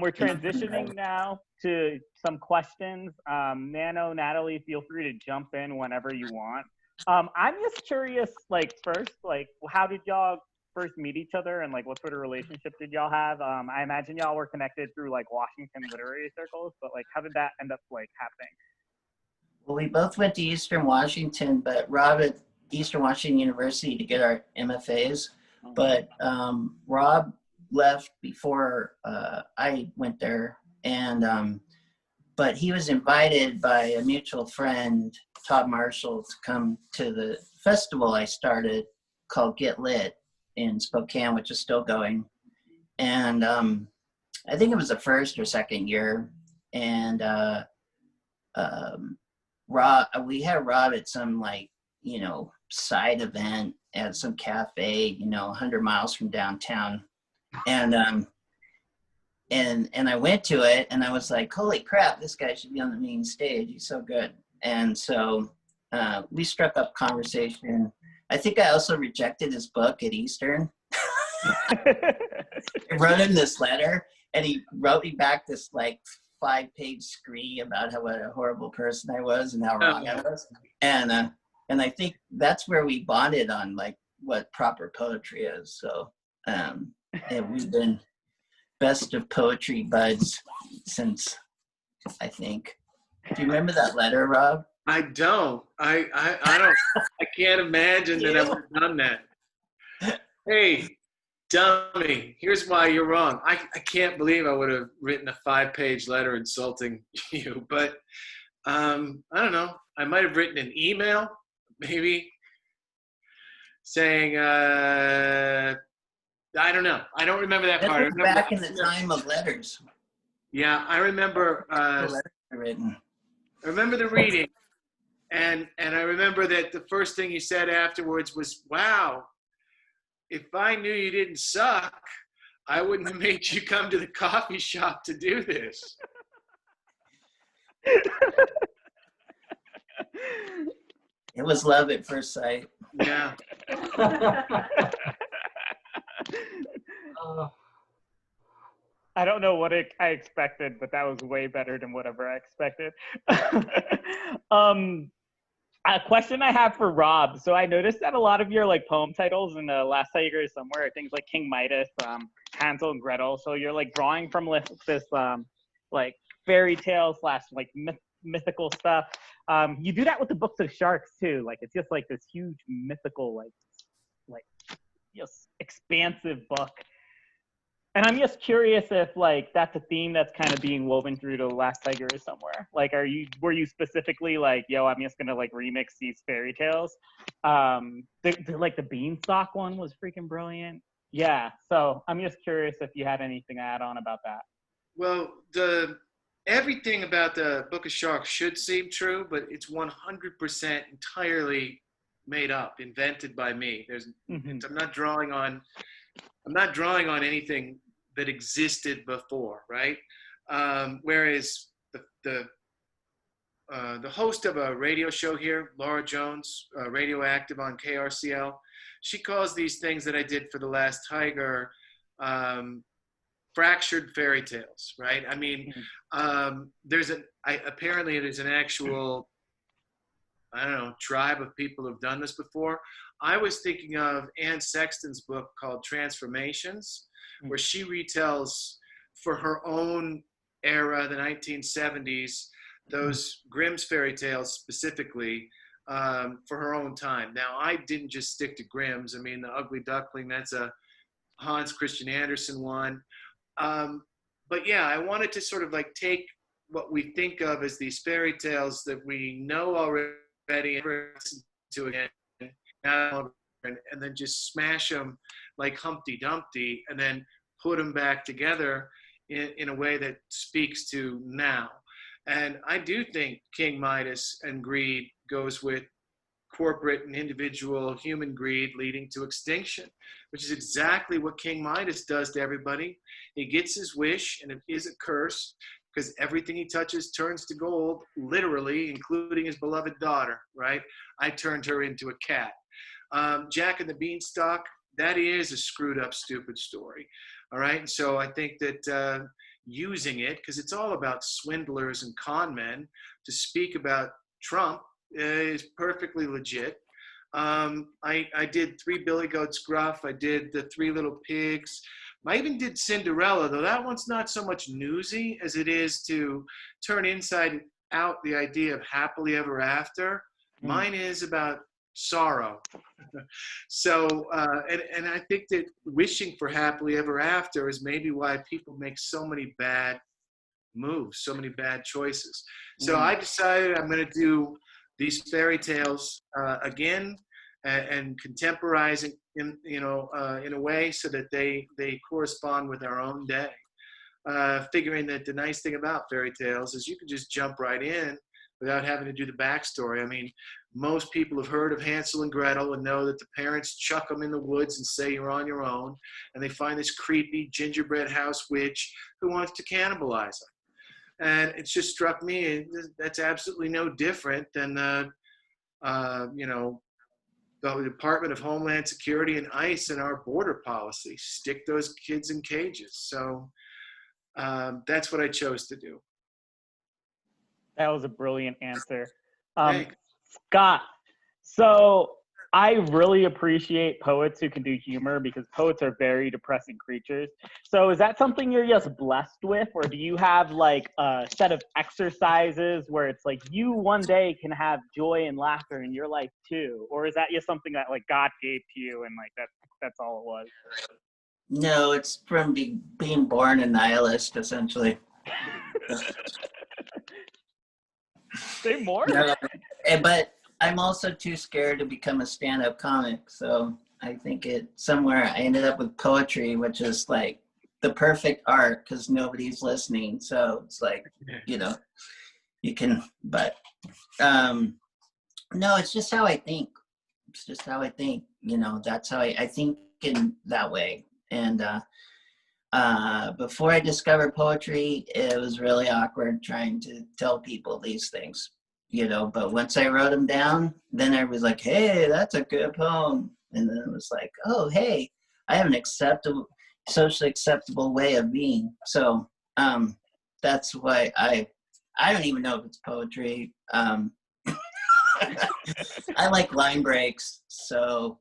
We're transitioning now to some questions. Nano, Natalie, feel free to jump in whenever you want. I'm just curious, like, first, like, how did y'all first meet each other, and like what sort of relationship did y'all have? I imagine y'all were connected through like Washington literary circles, but like how did that end up like happening? Well, we both went to Eastern Washington, but Rob at Eastern Washington University to get our MFAs. But Rob left before I went there, and but he was invited by a mutual friend, Todd Marshall, to come to the festival I started called Get Lit in Spokane, which is still going. And I think it was the first or second year. And Rob, we had Rob at some like, you know, side event at some cafe, you know, 100 miles from downtown. And I went to it and I was like, holy crap, this guy should be on the main stage. He's so good. And so we struck up conversation. I think I also rejected his book at Eastern. I wrote him this letter and he wrote me back this like 5-page scree about what a horrible person I was and how wrong I was. And I think that's where we bonded on like what proper poetry is. So and we've been best of poetry buds since, I think. Do you remember that letter, Rob? I don't. I don't. I can't imagine that I would have done that. Hey, dummy, here's why you're wrong. I can't believe I would have written a 5-page letter insulting you, but I don't know. I might have written an email, maybe, saying, I don't know. I don't remember that part. Back in the time of letters. Yeah, I remember. I remember the reading, and I remember that the first thing you said afterwards was, "Wow, if I knew you didn't suck, I wouldn't have made you come to the coffee shop to do this." It was love at first sight. Yeah. I don't know what I expected, but that was way better than whatever I expected. A question I have for Rob. So I noticed that a lot of your like poem titles in the Last Tiger is Somewhere are things like King Midas, Hansel and Gretel. So you're like drawing from this like fairy tale / like mythical stuff. You do that with the Books of Sharks too. Like it's just like this huge mythical like just expansive book. And I'm just curious if like that's a theme that's kind of being woven through to Last Tiger is Somewhere. Like, were you specifically like, yo, I'm just gonna like remix these fairy tales? Like the Beanstalk one was freaking brilliant. Yeah. So I'm just curious if you had anything to add on about that. Well, everything about the Book of Sharks should seem true, but it's 100% entirely made up, invented by me. I'm not drawing on anything that existed before, right? Whereas the host of a radio show here, Laura Jones, Radioactive on KRCL, she calls these things that I did for The Last Tiger fractured fairy tales, right? I mean, apparently there's an actual, I don't know, tribe of people who've done this before. I was thinking of Anne Sexton's book called Transformations, where she retells for her own era, the 1970s, those Grimm's fairy tales specifically for her own time. Now, I didn't just stick to Grimm's. I mean, The Ugly Duckling, that's a Hans Christian Andersen one. But yeah, I wanted to sort of like take what we think of as these fairy tales that we know already and listen to again, and then just smash them like Humpty Dumpty and then put them back together in a way that speaks to now. And I do think King Midas and greed goes with corporate and individual human greed leading to extinction, which is exactly what King Midas does to everybody. He gets his wish, and it is a curse because everything he touches turns to gold, literally, including his beloved daughter, right? I turned her into a cat. Jack and the Beanstalk, that is a screwed up, stupid story. All right. And so I think that, using it, because it's all about swindlers and con men, to speak about Trump is perfectly legit. I did Three Billy Goats Gruff. I did the Three Little Pigs. I even did Cinderella, though that one's not so much newsy as it is to turn inside out the idea of happily ever after. Mine is about sorrow. So, and I think that wishing for happily ever after is maybe why people make so many bad moves, so many bad choices. So I decided I'm going to do these fairy tales again, and contemporizing in a way so that they correspond with our own day. Figuring that the nice thing about fairy tales is you can just jump right in without having to do the backstory. I mean, most people have heard of Hansel and Gretel and know that the parents chuck them in the woods and say you're on your own, and they find this creepy gingerbread house witch who wants to cannibalize them. And it's just struck me that's absolutely no different than the Department of Homeland Security and ICE and our border policy. Stick those kids in cages. So that's what I chose to do. That was a brilliant answer. Thanks. Scott, so I really appreciate poets who can do humor, because poets are very depressing creatures. So is that something you're just blessed with, or do you have like a set of exercises where it's like you one day can have joy and laughter in your life too? Or is that just something that like God gave to you and like that's all it was? No, it's from being born a nihilist, essentially. Say more. No, but I'm also too scared to become a stand-up comic. So I think somewhere I ended up with poetry, which is like the perfect art because nobody's listening. So it's like, you can, but no, it's just how I think. It's just how I think, that's how I think in that way. And before I discovered poetry, it was really awkward trying to tell people these things, but once I wrote them down, then I was like, hey, that's a good poem. And then it was like, oh, hey, I have an socially acceptable way of being. So that's why I don't even know if it's poetry. I like line breaks. So,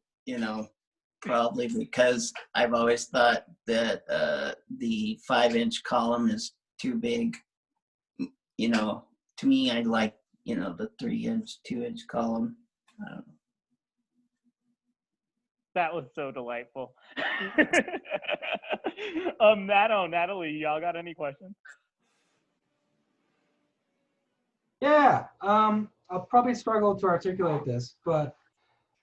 probably because I've always thought that the 5-inch column is too big. To me, I like, the 3-inch, 2-inch column. I don't know. That was so delightful. Natalie, y'all got any questions? Yeah, I'll probably struggle to articulate this, but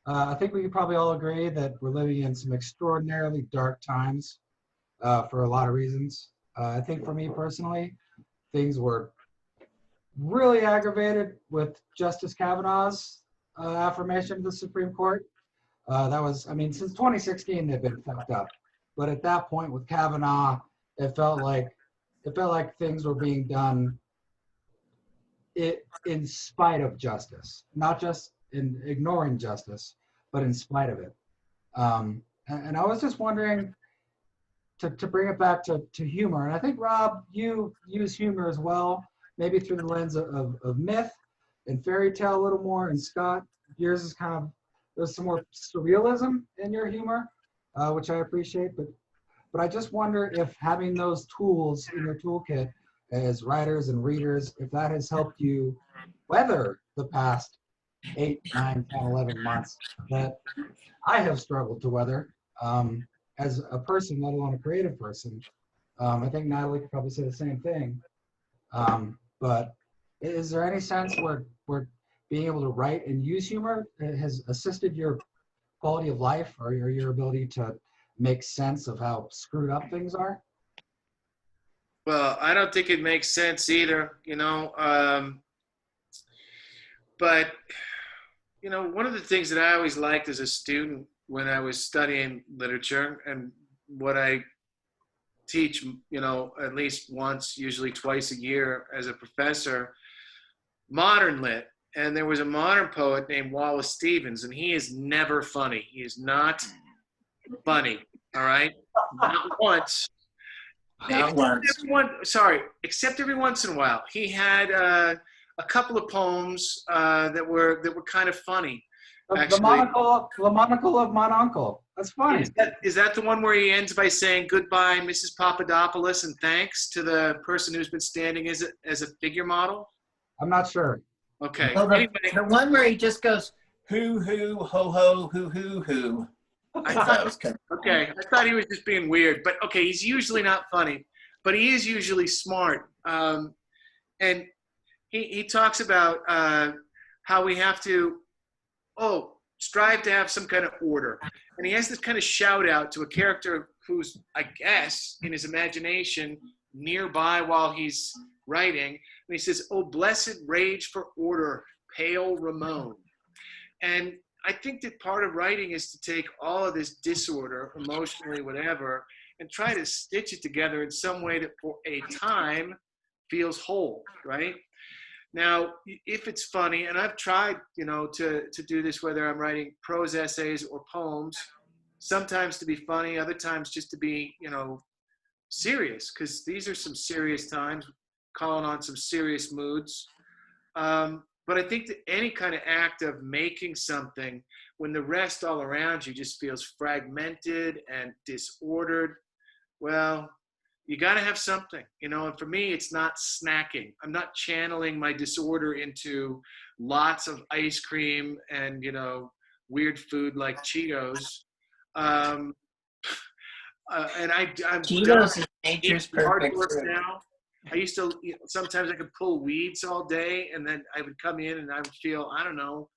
I think we can probably all agree that we're living in some extraordinarily dark times for a lot of reasons. I think for me personally, things were really aggravated with Justice Kavanaugh's affirmation of the Supreme Court. Since 2016, they've been fucked up. But at that point with Kavanaugh, it felt like things were being done in spite of justice, not just in ignoring justice, but in spite of it. And I was just wondering, to bring it back to humor, and I think, Rob, you use humor as well, maybe through the lens of myth and fairy tale a little more, and Scott, yours is kind of, there's some more surrealism in your humor, which I appreciate, but I just wonder if having those tools in your toolkit as writers and readers, if that has helped you weather the past 8, 9, 10, 11 months that I have struggled to weather as a person, let alone a creative person. I think Natalie could probably say the same thing. But is there any sense where being able to write and use humor has assisted your quality of life or your ability to make sense of how screwed up things are? Well, I don't think it makes sense either, but, one of the things that I always liked as a student when I was studying literature, and what I teach, at least once, usually twice a year as a professor, modern lit. And there was a modern poet named Wallace Stevens, and he is never funny. He is not funny, all right? Not once. Not once. Except every once in a while. He had a couple of poems that were kind of funny. The monocle of my uncle. That's funny. Is that the one where he ends by saying goodbye, Mrs. Papadopoulos, and thanks to the person who's been standing as a figure model? I'm not sure. Okay. Well, Anyway, the one where he just goes, hoo, hoo, ho, ho, hoo, hoo, hoo. I thought it was kind of okay, I thought he was just being weird, but okay, he's usually not funny, but he is usually smart. And he talks about how we have to, strive to have some kind of order. And he has this kind of shout out to a character who's, I guess, in his imagination, nearby while he's writing. And he says, "Oh, blessed rage for order, pale Ramon." And I think that part of writing is to take all of this disorder, emotionally, whatever, and try to stitch it together in some way that for a time feels whole, right? Now, if it's funny, and I've tried, to do this, whether I'm writing prose essays or poems, sometimes to be funny, other times just to be, serious, because these are some serious times, calling on some serious moods. But I think that any kind of act of making something when the rest all around you just feels fragmented and disordered, well, you got to have something, and for me, it's not snacking. I'm not channeling my disorder into lots of ice cream and, weird food like Cheetos. And I'm Cheetos is nature's perfect fruit. now. I used to, sometimes I could pull weeds all day, and then I would come in and I would feel, I don't know,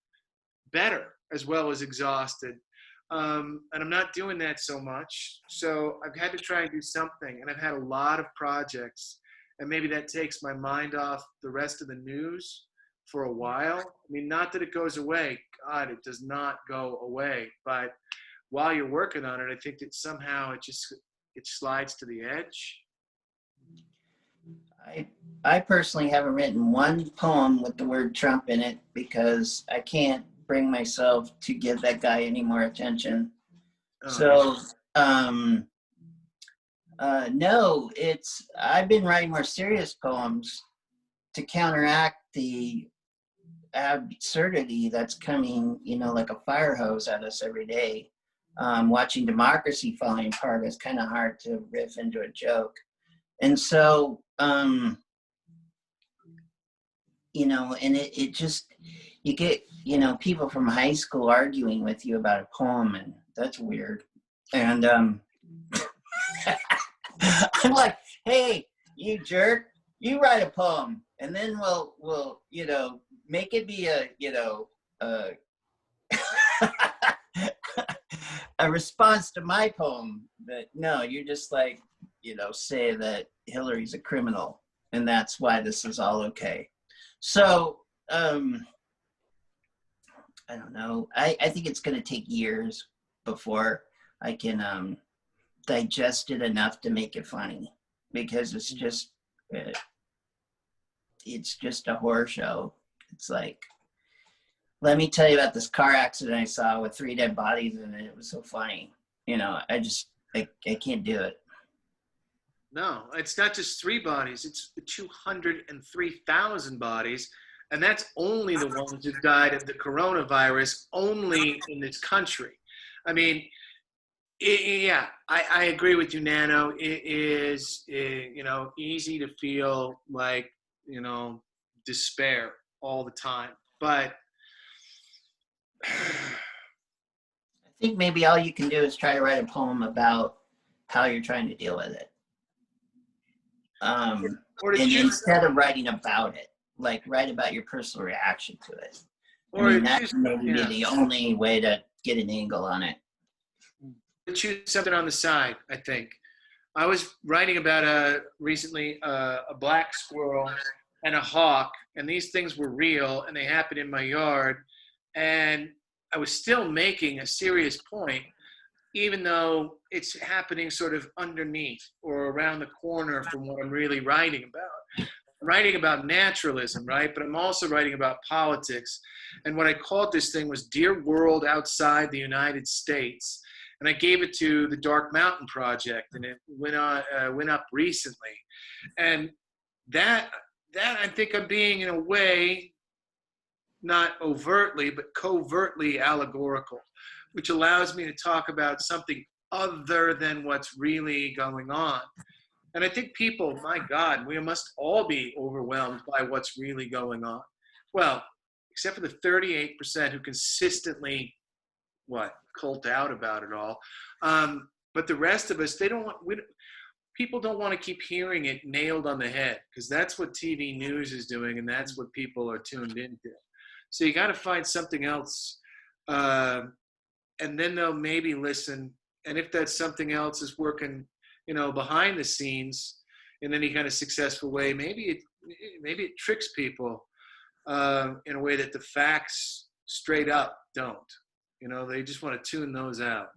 better as well as exhausted. And I'm not doing that so much. So I've had to try and do something, and I've had a lot of projects, and maybe that takes my mind off the rest of the news for a while. I mean, not that it goes away. God, it does not go away. But while you're working on it, I think that somehow it slides to the edge. I personally haven't written one poem with the word Trump in it because I can't bring myself to give that guy any more attention. No, I've been writing more serious poems to counteract the absurdity that's coming, like a fire hose at us every day. Watching democracy falling apart is kind of hard to riff into a joke. And so, and it just, you get, people from high school arguing with you about a poem, and that's weird. And I'm like, hey, you jerk, you write a poem, and then we'll make it be a response to my poem. But no, you're just like, say that Hillary's a criminal, and that's why this is all okay. So, I don't know. I think it's going to take years before I can digest it enough to make it funny, because it's just a horror show. It's like, let me tell you about this car accident I saw with 3 dead bodies in it. It was so funny. I can't do it. No, it's not just 3 bodies. It's 203,000 bodies. And that's only the ones who died of the coronavirus only in this country. I mean, I agree with you, Nano. It is, easy to feel like, despair all the time. But I think maybe all you can do is try to write a poem about how you're trying to deal with it. And instead of writing about it, like write about your personal reaction to it. That may be the only way to get an angle on it. Choose something on the side, I think. I was writing about recently a black squirrel and a hawk, and these things were real, and they happened in my yard, and I was still making a serious point, even though it's happening sort of underneath or around the corner from what I'm really writing about. I'm writing about naturalism, right? But I'm also writing about politics. And what I called this thing was Dear World Outside the United States. And I gave it to the Dark Mountain Project, and it went up recently. And that I think I'm being, in a way, not overtly, but covertly allegorical, which allows me to talk about something other than what's really going on. And I think people, my God, we must all be overwhelmed by what's really going on. Well, except for the 38% who consistently, cult out about it all. But the rest of us, people don't want to keep hearing it nailed on the head, because that's what TV news is doing, and that's what people are tuned into. So you got to find something else, and then they'll maybe listen. And if that something else is working, behind the scenes in any kind of successful way, maybe it tricks people in a way that the facts straight up don't. They just want to tune those out.